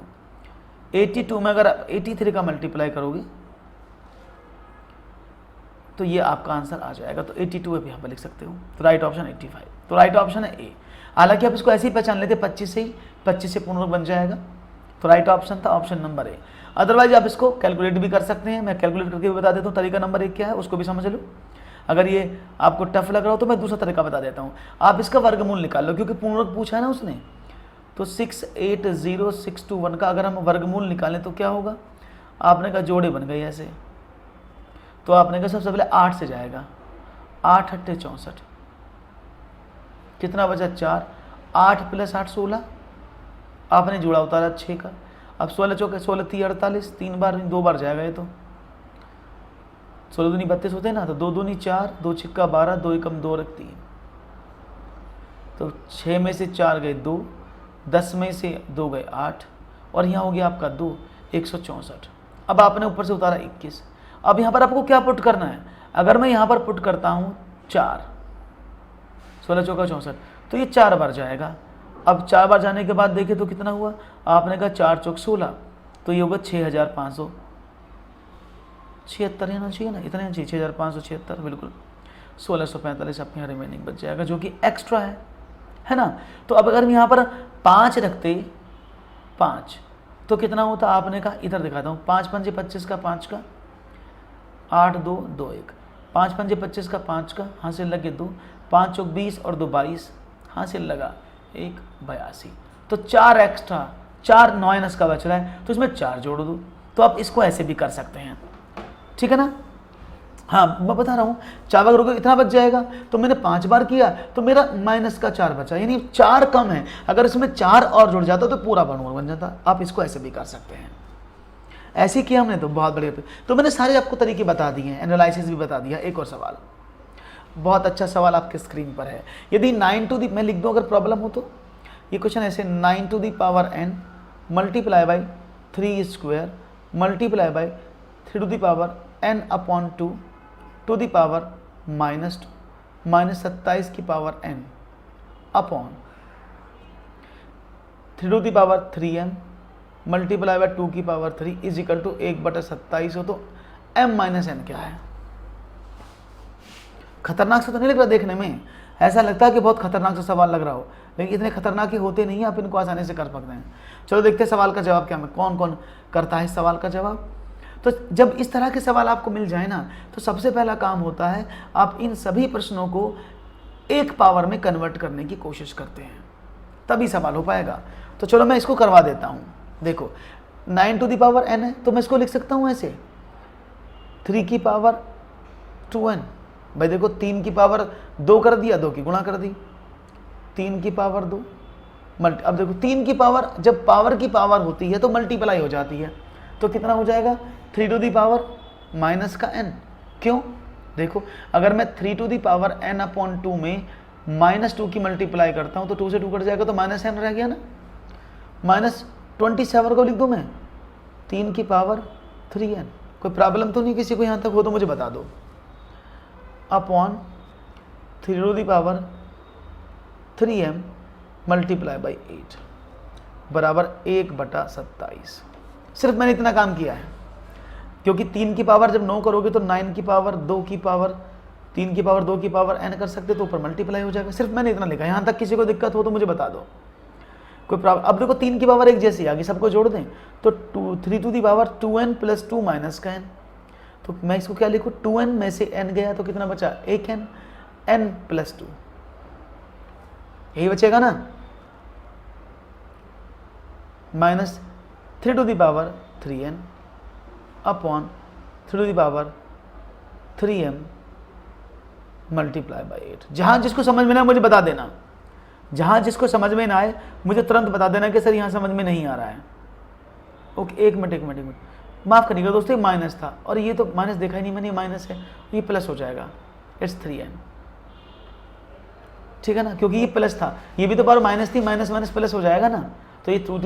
82 में अगर आप 83 का मल्टीप्लाई करोगे तो ये आपका आंसर आ जाएगा। तो 82 आप यहाँ पर लिख सकते हो। तो राइट ऑप्शन 85। तो राइट ऑप्शन है ए। हालांकि आप इसको ऐसे ही पहचान लेते 25 से ही, 25 से पूर्ण वर्ग बन जाएगा। तो राइट ऑप्शन था ऑप्शन नंबर ए। अदरवाइज आप इसको कैलकुलेट भी कर सकते हैं। मैं कैलकुलेट करके भी बता देता हूँ। तरीका नंबर 1 क्या है उसको भी समझ लो। अगर ये आपको टफ लग रहा हो तो मैं दूसरा तरीका बता देता हूँ। आप इसका वर्गमूल निकाल लो, क्योंकि पूर्ण वर्ग पूछा है ना उसने। तो 680621 का अगर हम वर्गमूल निकालें तो क्या होगा, आपने कहा जोड़े बन गए ऐसे। तो आपने कहा सबसे पहले 8 से जाएगा, 8 8 64, कितना बचा 4, 8 + 8 16, आपने जोड़ा उतारा 6 का। अब 16 चौके 16 3 48, 3 बार 2 बार जाएगा ये तो 16 दूनी 32 होते हैं ना। तो 2 दूनी 4, 2 छिक्का 12, 2 एकम 2 और 3। तो 6 में से 4 गए 2, 10 में से 2 गए 8, और यहाँ हो गया आपका 2 164। अब आपने ऊपर से उतारा 21। अब यहाँ पर आपको क्या पुट करना है, अगर मैं यहाँ पर पुट करता हूँ 4, 16 चौका 64, तो ये 4 बार जाएगा। अब 4 बार जाने के बाद देखें तो कितना हुआ, आपने कहा 4 चौक 16, तो ये होगा 6576 रहना चाहिए ना, इतना चाहिए 6576 बिल्कुल। 1645 आपके यहाँ रिमेनिंग बच जाएगा, जो कि एक्स्ट्रा है ना। तो अब अगर हम यहाँ पर 5 रखते 5 तो कितना होता, आपने कहा इधर दिखाता हूँ, 5 पंजे 25 का 5 का 8 2 2 1, 5 पंजे 25 का 5 का, हासिल लगे 2, 5 चौक 20 और 2 22, हासिल लगा 1 82। तो 4 एक्स्ट्रा, 4 9 का बच रहा है, तो इसमें 4 जोड़ दो। तो आप इसको ऐसे भी कर सकते हैं, ठीक है ना। हाँ मैं बता रहा हूँ, 4 बार करोगे इतना बच जाएगा। तो मैंने 5 बार किया तो मेरा -4 बचा, यानी 4 कम है। अगर इसमें 4 और जुड़ जाता तो पूरा वर्गमूल बन जाता। आप इसको ऐसे भी कर सकते हैं। ऐसे किया हमने तो बहुत बढ़िया। तो मैंने सारे आपको तरीके बता दिए हैं, एनालिसिस भी बता दिया। एक और सवाल, बहुत अच्छा सवाल आपके स्क्रीन पर है। यदि 9 टू दी, मैं लिख दूँ अगर प्रॉब्लम हो तो, ये क्वेश्चन ऐसे 9 to the power n multiply by 3 square multiply by 3 to the power n/2 to the power -2 -27 की पावर n upon 3m multiply by 2 is equal to 1/27 हो तो m माइनस n क्या है? खतरनाक से तो नहीं लग रहा देखने में, ऐसा लगता है कि बहुत खतरनाक सा सवाल लग रहा हो, लेकिन इतने खतरनाक ही होते नहीं, आप इनको आसानी से कर सकते हैं। चलो देखते हैं सवाल का जवाब क्या है, कौन कौन करता है इस सवाल का जवाब। तो जब इस तरह के सवाल आपको मिल जाए ना, तो सबसे पहला काम होता है आप इन सभी प्रश्नों को एक पावर में कन्वर्ट करने की कोशिश करते हैं, तभी सवाल हो पाएगा। तो चलो मैं इसको करवा देता हूँ। देखो 9n है, तो मैं इसको लिख सकता हूँ ऐसे 3n। भाई देखो 3 की पावर 2 कर दिया, 2 की गुणा कर दी, 3 की पावर 2 अब देखो 3 की पावर, जब पावर की पावर होती है तो मल्टीप्लाई हो जाती है, तो कितना हो जाएगा 3 माइनस का n। क्यों? देखो अगर मैं 3n/2 में -2 की मल्टीप्लाई करता हूँ तो 2 से 2 कट जाएगा तो -n रह गया ना। -27 को लिख दूँ मैं 3n। कोई प्रॉब्लम तो नहीं किसी को यहाँ तक? हो तो मुझे बता दो। अपॉन 3m मल्टीप्लाई बाई 8 बराबर 1/27। सिर्फ मैंने इतना काम किया है, क्योंकि 3 की पावर जब 9 करोगे तो 9 की पावर 2 की पावर 3 की पावर 2 की पावर n कर सकते, तो ऊपर मल्टीप्लाई हो जाएगा। सिर्फ मैंने इतना लिखा, यहाँ तक किसी को दिक्कत हो तो मुझे बता दो, कोई प्रॉब्लम? अब देखो 3 की पावर एक जैसी आ गई, सबको जोड़ दें तो 3n प्लस 2 माइनस का n। तो मैं इसको क्या लिखूँ, 2n में से n गया तो कितना बचा, 1n, n प्लस 2, यही बचेगा ना, -3n upon 3m multiply by 8। जहाँ जिसको समझ में ना मुझे बता देना, जहाँ जिसको समझ में ना आए मुझे तुरंत बता देना कि सर यहाँ समझ में नहीं आ रहा है। ओके, एक मिनट माफ़ करिएगा दोस्तों, ये माइनस था और ये तो माइनस देखा ही नहीं मैंने, माइनस है, ये प्लस हो जाएगा, इट्स 3n, ठीक है ना, क्योंकि ये प्लस था, ये भी तो पावर माइनस थी, माइनस माइनस प्लस हो जाएगा ना, तो ये 2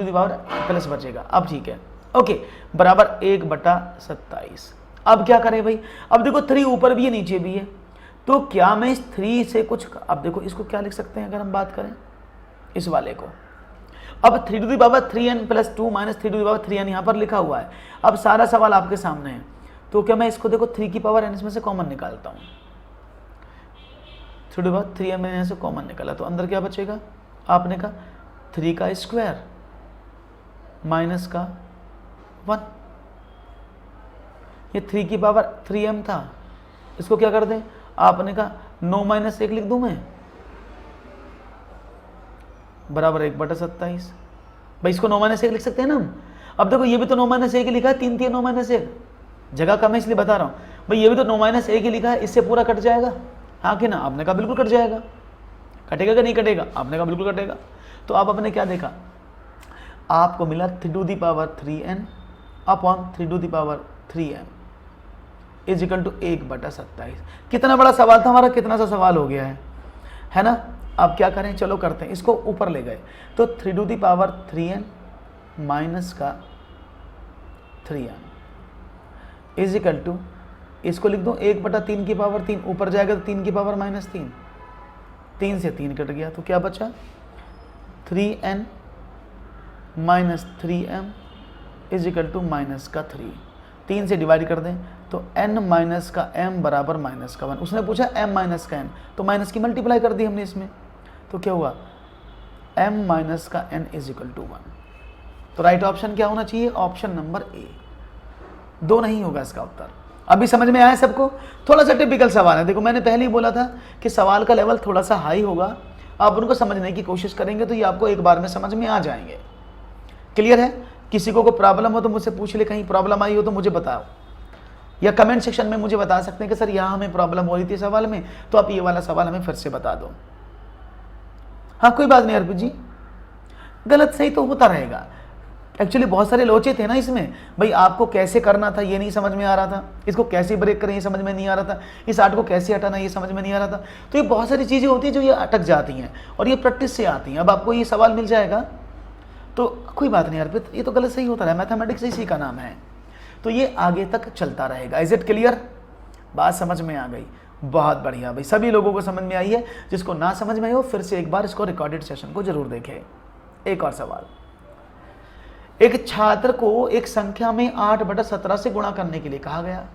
प्लस बचेगा। अब ठीक है, ओके, बराबर 1/27। अब क्या करें भाई, अब देखो 3 ऊपर भी है नीचे भी है, तो क्या मैं इस 3 से कुछ, अब देखो इसको क्या लिख सकते हैं अगर हम बात करें इस वाले को, अब 3n प्लस 2 माइनस 3n यहाँ पर लिखा हुआ है। अब सारा सवाल आपके सामने है, तो क्या मैं इसको देखो 3 की पावर n इसमें से कॉमन निकालता हूँ, 3n में यहाँ से कॉमन निकाला तो अंदर क्या बचेगा, आपने कहा 3 का स्क्वायर माइनस का 1, ये 3 की पावर 3m था, इसको क्या कर दें, आपने कहा 9 माइनस 1 लिख दूं मैं, बराबर 1/27। भाई इसको 9 माइनस 1 लिख सकते हैं ना हम। अब देखो ये भी तो 9 माइनस 1 लिखा है, 3 9 माइनस 1, जगह कम है इसलिए बता रहा हूँ भाई, ये भी तो 9 माइनस 1 लिखा है, इससे पूरा कट जाएगा, हाँ कि ना? आपने कहा बिल्कुल कट जाएगा, कटेगा कि नहीं कटेगा? आपने कहा बिल्कुल कटेगा। तो आप आपने क्या देखा, आपको मिला 3n upon 3m is equal to 1/27। कितना बड़ा सवाल था हमारा, कितना सा सवाल हो गया है ना। अब क्या करें, चलो करते हैं, इसको ऊपर ले गए तो 3n माइनस का 3m इज इक्वल टू, इसको लिख दो 1/3 की पावर 3, ऊपर जाएगा तो 3 की पावर -3, 3 से 3 कट गया तो क्या बचा 3n minus 3m is equal to minus का 3, 3 से डिवाइड कर दें तो n माइनस का m बराबर माइनस का 1। उसने पूछा m माइनस का n, तो माइनस की मल्टीप्लाई कर दी हमने इसमें, तो क्या हुआ m माइनस का n इज इक्वल टू 1। तो राइट ऑप्शन क्या होना चाहिए, ऑप्शन नंबर ए, 2 नहीं होगा इसका उत्तर। अभी समझ में आया सबको? थोड़ा सा टिपिकल सवाल है, देखो मैंने पहले ही बोला था कि सवाल का लेवल थोड़ा सा हाई होगा, आप उनको समझने की कोशिश करेंगे तो ये आपको एक बार में समझ में आ जाएंगे। क्लियर है? किसी को कोई प्रॉब्लम हो तो मुझसे पूछ ले, कहीं प्रॉब्लम आई हो तो मुझे बताओ, या कमेंट सेक्शन में मुझे बता सकते हैं कि सर यहाँ हमें प्रॉब्लम हो रही थी सवाल में, तो आप ये वाला सवाल हमें फिर से बता दो। हाँ कोई बात नहीं अर्पित जी, गलत सही तो होता रहेगा। एक्चुअली बहुत सारे लोचे थे ना इसमें, भाई आपको कैसे करना था ये नहीं समझ में आ रहा था, इसको कैसे ब्रेक करें ये समझ में नहीं आ रहा था, इस आर्ट को कैसे हटाना ये समझ में नहीं आ रहा था। तो ये बहुत सारी चीज़ें होती हैं जो ये अटक जाती हैं और ये प्रैक्टिस से आती हैं। अब आपको ये सवाल मिल जाएगा तो कोई बात नहीं अर्पित, ये तो गलत सही होता रहा, मैथमेटिक्स इसी का नाम है, तो ये आगे तक चलता रहेगा। Is it clear? बात समझ में आ गई? बहुत बढ़िया भाई, सभी लोगों को समझ में आई है। जिसको ना समझ में आई हो फिर से एक बार इसको रिकॉर्डेड सेशन को जरूर देखें। एक और सवाल, एक छात्र को एक संख्या में 8/17 से गुणा करने के लिए कहा गया,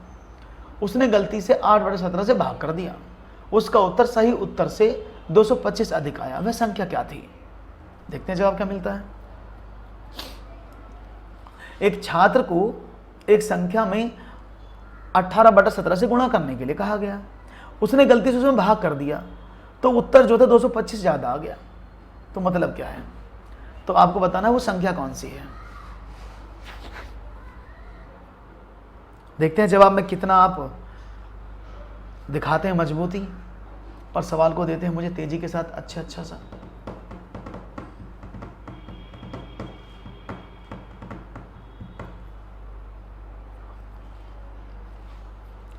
उसने गलती से 8/17 से भाग कर दिया, उसका उत्तर सही उत्तर से 225 अधिक आया, वह संख्या क्या थी? देखते हैं जवाब क्या मिलता है। एक छात्र को एक संख्या में 18/17 से गुणा करने के लिए कहा गया, उसने गलती से उसमें भाग कर दिया, तो उत्तर जो था 225 ज़्यादा आ गया। तो मतलब क्या है? तो आपको बताना है वो संख्या कौन सी है। देखते हैं जवाब में कितना आप दिखाते हैं मजबूती और सवाल को देते हैं मुझे तेजी के साथ अच्छा सा।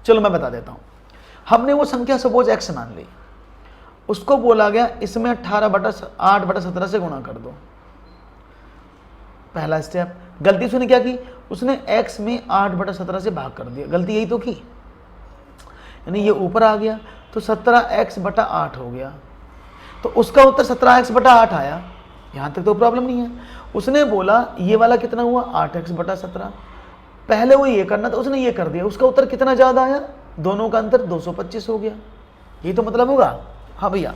चलो मैं बता देता हूं। हमने वो संख्या सपोज x मान ली, उसको बोला गया इसमें 8/17 से गुणा कर दो। पहला स्टेप, गलती उसने क्या की? उसने x में 8/17 से भाग कर दिया, गलती यही तो की, यानी ये ऊपर आ गया तो 17x/8 हो गया, तो उसका उत्तर 17x/8 आया। यहां तक तो प्रॉब्लम नहीं है। उसने बोला ये वाला कितना हुआ? 8x/17। पहले वो ये करना था, उसने ये कर दिया, उसका उत्तर कितना ज़्यादा आया? दोनों का अंतर 225 हो गया। ये तो मतलब होगा। हाँ भैया,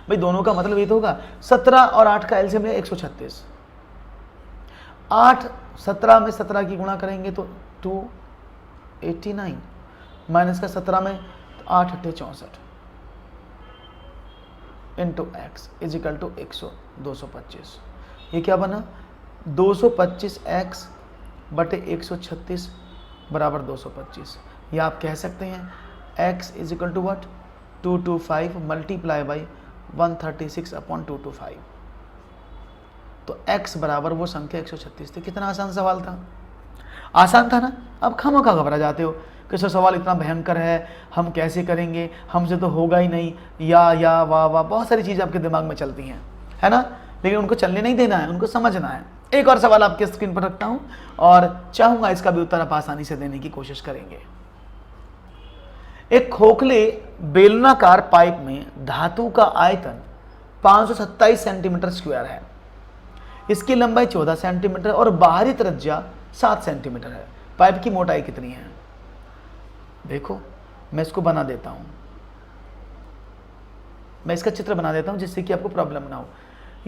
भाई दोनों का मतलब ये तो होगा। 17 और 8 का एलसीएम है 136। 8 17 में 17 की गुणा करेंगे तो 289 माइनस का 17 में 8 8 64 into x is equal to 225। ये क्या बना? 225x बटे 136 बराबर 225। या आप कह सकते हैं x is equal to what? 225 multiply by 136/225। तो x बराबर वो संख्या 136 थी। कितना आसान सवाल था, आसान था ना? अब खामखा घबरा जाते हो कि सर सवाल इतना भयंकर है, हम कैसे करेंगे, हमसे तो होगा ही नहीं, या वाह वाह, बहुत सारी चीज़ें आपके दिमाग में चलती हैं, है ना? लेकिन उनको चलने नहीं देना है, उनको समझना है। एक और सवाल आपके स्क्रीन पर रखता हूं और चाहूंगा इसका भी उत्तर आप आसानी से देने की कोशिश करेंगे। एक खोखले बेलनाकार पाइप में धातु का आयतन 527 सेंटीमीटर स्क्वायर है। इसकी लंबाई 14 सेंटीमीटर और बाहरी त्रिज्या 7 सेंटीमीटर है। पाइप की मोटाई कितनी है? देखो मैं इसको बना देता हूं, मैं इसका चित्र बना देता हूं जिससे कि आपको प्रॉब्लम ना हो।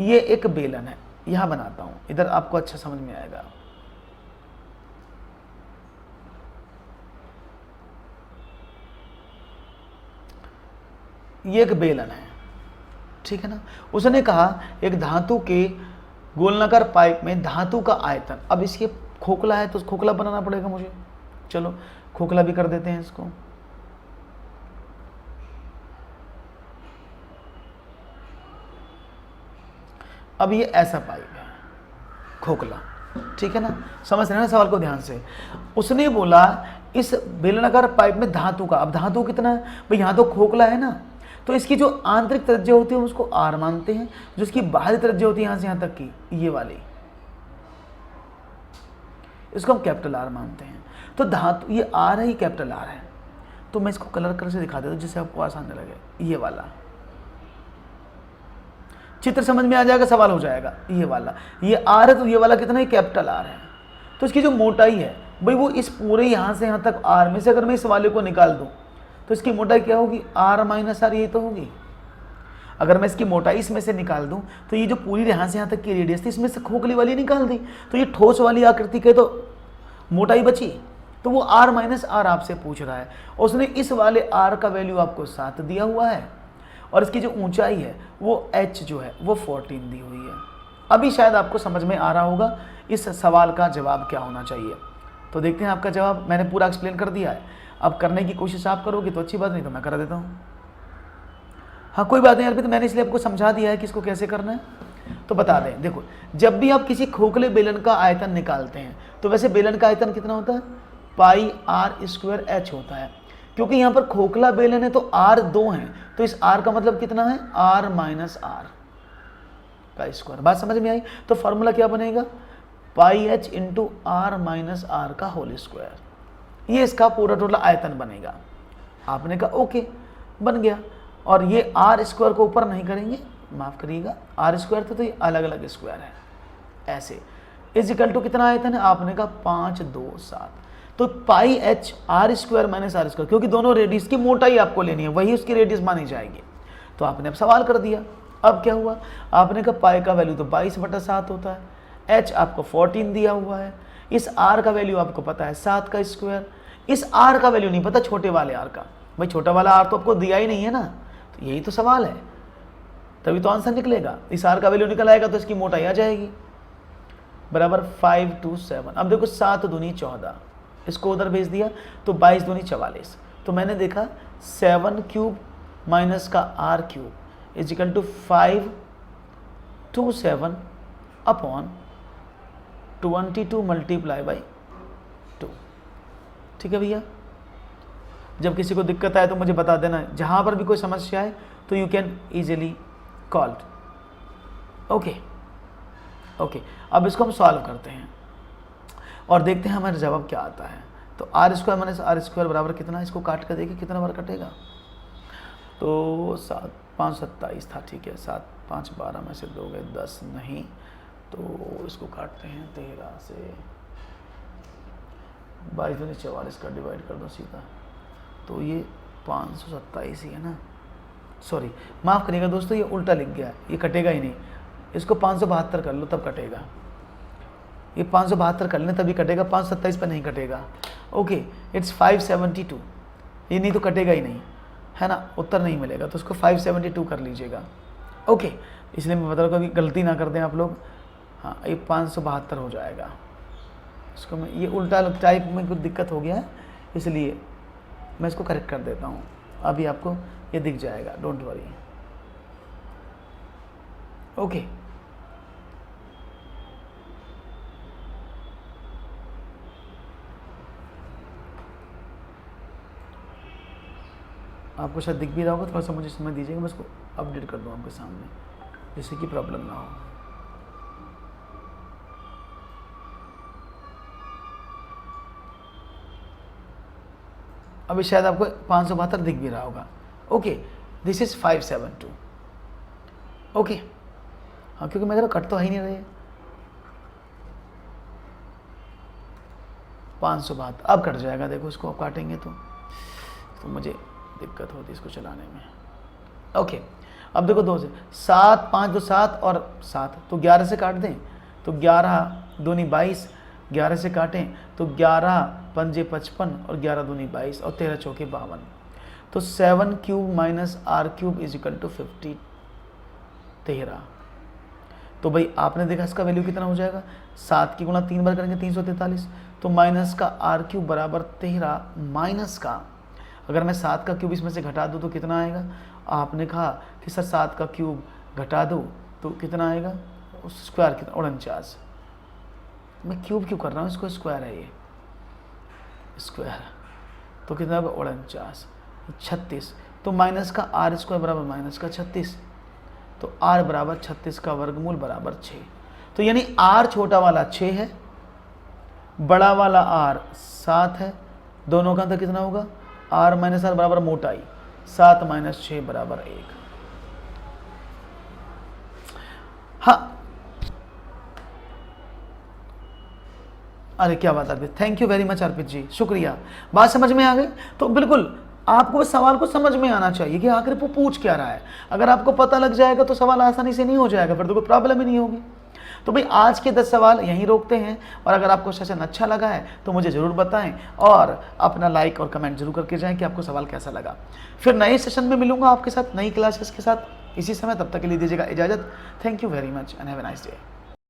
ये एक बेलन है, यहां बनाता हूं, इधर आपको अच्छा समझ में आएगा। ये एक बेलन है, ठीक है ना? उसने कहा एक धातु के गोलनाकार पाइप में धातु का आयतन, अब इसके खोखला है तो खोखला बनाना पड़ेगा मुझे। चलो खोखला भी कर देते हैं इसको। अब ये ऐसा पाइप है खोखला, ठीक है ना? समझ रहे हैं ना सवाल को ध्यान से? उसने बोला इस बेलनाकार पाइप में धातु का, अब धातु कितना है भाई? यहाँ तो खोखला है ना, तो इसकी जो आंतरिक त्रिज्या होती है उसको आर मानते हैं, जो इसकी बाहरी त्रिज्या होती है यहाँ से यहाँ तक की, ये वाली, इसको हम कैपिटल आर मानते हैं। तो धातु ये आर है, ये कैपिटल आर है। तो मैं इसको कलर कर से दिखा देता हूँ जिससे आपको आसान लगे। ये वाला चित्र समझ में आ जाएगा, सवाल हो जाएगा। ये वाला, ये आर है तो ये वाला कितना है? कैपिटल आर है। तो इसकी जो मोटाई है भाई वो इस पूरे यहाँ से यहाँ तक आर में से अगर मैं इस वाले को निकाल दूँ तो इसकी मोटाई क्या होगी? आर माइनस आर, ये तो होगी। अगर मैं इसकी मोटाई इसमें से निकाल दूं तो ये जो पूरी यहाँ से यहाँ तक की रेडियस थी इसमें से खोखली वाली निकाल दी, तो ये ठोस वाली आकृति के तो मोटाई बची। तो वो आर माइनस आर आपसे पूछ रहा है, उसने इस वाले आर का वैल्यू आपको 7 दिया हुआ है और इसकी जो ऊंचाई है वो h जो है वो 14 दी हुई है। अभी शायद आपको समझ में आ रहा होगा इस सवाल का जवाब क्या होना चाहिए। तो देखते हैं आपका जवाब। मैंने पूरा एक्सप्लेन कर दिया है, अब करने की कोशिश आप करोगे तो अच्छी बात, नहीं तो मैं कर देता हूँ। हाँ कोई बात नहीं यार, तो मैंने इसलिए आपको समझा दिया है कि इसको कैसे करना है। तो बता दें, देखो जब भी आप किसी खोखले बेलन का आयतन निकालते हैं तो वैसे बेलन का आयतन कितना होता है? पाई आर स्क्वायर एच होता है। क्योंकि यहाँ पर खोखला बेलन है तो आर 2 हैं, तो इस आर का मतलब कितना है? आर माइनस आर का स्क्वायर। बात समझ में आई? तो फॉर्मूला क्या बनेगा? Pi h into r minus r का होल स्क्वायर। ये इसका पूरा टोटल आयतन बनेगा। आपने कहा ओके, बन गया। और ये आर स्क्वायर को ऊपर नहीं करेंगे, माफ करिएगा, आर स्क्वायर तो ये अलग अलग स्क्वायर है ऐसे। इज इक्वल टू कितना आया था ना, आपने कहा 5 2 7। तो pi h r square minus r square, क्योंकि दोनों रेडियस की मोटाई आपको लेनी है, वही उसकी रेडियस मानी जाएगी। तो आपने अब सवाल कर दिया। अब क्या हुआ, आपने कहा पाई का वैल्यू तो 22/7 होता है, एच आपको 14 दिया हुआ है, इस आर का वैल्यू आपको पता है 7 का स्क्वायर, इस आर का वैल्यू नहीं पता छोटे वाले आर का। भाई छोटा वाला आर तो आपको दिया ही नहीं है ना, तो यही तो सवाल है, तभी तो आंसर निकलेगा। इस आर का वैल्यू निकल आएगा तो इसकी मोटाई आ जाएगी, बराबर 5 2 7। अब देखो 7 दूनी 14, इसको उधर भेज दिया तो 22 दूनी 44। तो मैंने देखा 7 क्यूब माइनस का r cube is equal to 5 2 7 upon 22 multiply by 2। ठीक है भैया, जब किसी को दिक्कत आए तो मुझे बता देना, जहाँ पर भी कोई समस्या है तो you can easily call. Okay okay, अब इसको हम सॉल्व करते हैं और देखते हैं हमारा जवाब क्या आता है। तो r square minus r square बराबर कितना, इसको काट कर देखिए कितना बार कटेगा। तो 7 5 27 था, ठीक है, 7 5 12 में से 2 गए 10 नहीं, तो इसको काटते हैं 13 से, 22 दूनी 44 का डिवाइड कर दो सीधा, तो ये 527 ही है ना, सॉरी माफ़ करिएगा दोस्तों, ये उल्टा लिख गया, ये कटेगा ही नहीं, इसको 572 कर लो तब कटेगा, ये 572 कर लें तभी कटेगा, 527 पर नहीं कटेगा। ओके, इट्स 572, ये नहीं तो कटेगा ही नहीं, है ना, उत्तर नहीं मिलेगा, तो उसको 572 कर लीजिएगा। ओके, इसलिए मैं बता रहा हूँ कभी गलती ना कर दें आप लोग। हाँ, ये 572 हो जाएगा, इसको मैं ये उल्टा टाइप में कुछ दिक्कत हो गया है, इसलिए मैं इसको करेक्ट कर देता हूँ, अभी आपको ये दिख जाएगा, डोंट वरी। ओके, आपको शायद दिख भी रहा होगा, थोड़ा सा मुझे समय दीजिएगा, मैं इसको अपडेट कर दूँ आपके सामने, जिससे कि प्रॉब्लम ना हो। अभी शायद आपको 572 दिख भी रहा होगा। Okay, this is 572। ओके, हाँ, क्योंकि मेरा कट तो है ही नहीं रहे। 572 अब कट जाएगा, देखो इसको अब काटेंगे तो मुझे दिक्कत होती है इसको चलाने में। ओके, अब देखो 2 से 7 5 2 7 और 7, तो 11 से काट दें, तो 11 दूनी 22, 11 से काटें तो 11 पंजे 55 और 11 दूनी 22 और 13 चौके 52। तो 7 cube minus r cube is equal to 50 13। तो भाई आपने देखा इसका वैल्यू कितना हो जाएगा, 7 की गुणा 3 बार करेंगे 343, तो माइनस का आर क्यूब बराबर 13 माइनस का, अगर मैं 7 का क्यूब इसमें से घटा दूँ तो कितना आएगा, आपने कहा कि सर 7 का क्यूब घटा दो तो कितना आएगा, उस स्क्वायर कितना 49, मैं क्यूब क्यों कर रहा हूँ, इसको स्क्वायर है, ये स्क्वायर, तो कितना 49 36, तो माइनस का आर स्क्वायर बराबर माइनस का 36, तो आर बराबर 36 का वर्गमूल बराबर 6। तो यानी आर छोटा वाला 6 है, बड़ा वाला आर 7 है, दोनों का अंतर कितना होगा, आर माइनस आर बराबर मोटाई, 7 माइनस 6 बराबर 1। हाँ, अरे क्या बात अर्पित, थैंक यू वेरी मच अर्पित जी, शुक्रिया। बात समझ में आ गई? तो बिल्कुल आपको इस सवाल को समझ में आना चाहिए कि आखिर वो पूछ क्या रहा है। अगर आपको पता लग जाएगा तो सवाल आसानी से नहीं हो जाएगा, फिर तो कोई प्रॉब्लम ही नहीं होगी। तो भाई आज के 10 सवाल यहीं रोकते हैं, और अगर आपको सेशन अच्छा लगा है तो मुझे ज़रूर बताएं और अपना लाइक और कमेंट जरूर करके जाएं कि आपको सवाल कैसा लगा। फिर नए सेशन में मिलूंगा आपके साथ, नई क्लासेस के साथ इसी समय, तब तक के लिए दीजिएगा इजाज़त। Thank you very much and have a nice day.